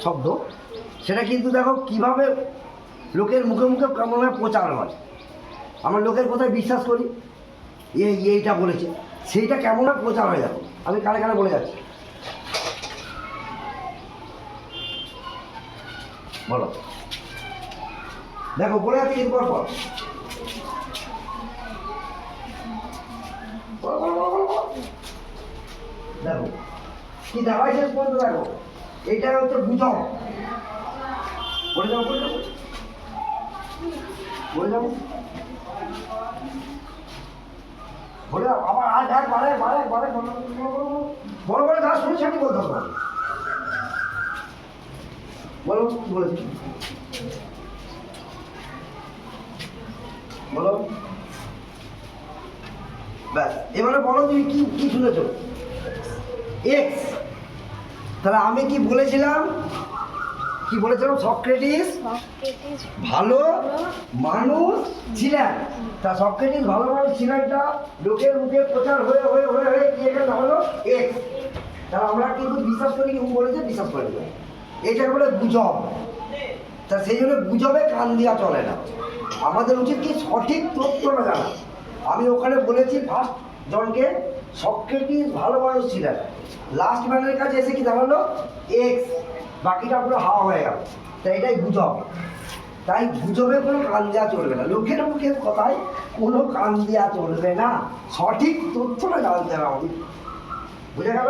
শব্দ, সেটা কিন্তু দেখো কীভাবে লোকের মুখে মুখে কেমনভাবে প্রচার হয়। আমরা লোকের কোথায় বিশ্বাস করি, এইটা বলেছে, সেইটা কেমনভাবে প্রচার হয়ে যাবে। আমি কানে কানে বলে যাচ্ছি, বলো, দেখো বলে যাচ্ছি এরপর পর দেখো কি দেখায় শেষ পর্যন্ত। দেখো এইটা হচ্ছে গুজব। বলে যাবো বলে যাবো বলে যাবো বলে যাবো আবার আজ এক বারে বারে বারে বড় বড় যা শুনে সেটি বলতে হবে। বলো কি বলেছি, বলো। ব্যাস, এবারে বলো তুমি কি কি শুনেছো। এক্স, তাহলে আমি কি বলেছিলাম, কি বলেছিলাম, সক্রেটিস ভালো মানুষ ছিলেন। তা সক্রেটিস ভালো মানুষ ছিলেনটা লোকের মুখে প্রচার হয়ে হয়ে হয়ে হয়ে কি এখানে হলো এক্স। তাহলে আমরা কিন্তু বিশ্বাস করি, ও বলেছে বিশ্বাস করে দেবো, এটা বলে গুজব। তা সেই জন্য গুজবে কান দেওয়া চলে না। আমাদের উচিত কি সঠিক তথ্যটা জানা। আমি ওখানে বলেছি ফার্স্ট জনকে সক্রেটিস ভালো মানুষ ছিলেন, লাস্ট ম্যানের কাছে এসে কি দাঁড়ালো এক্স, বাকিটা পুরো হাওয়া হয়ে গেল। তাই এটাই গুজব। তাই গুজবে কোনো কান দেওয়া চলবে না, লোকের মুখের কথায় কোনো কান দেওয়া চলবে না, সঠিক তথ্যটা জানতে হবে আমাদের। বুঝে গেল?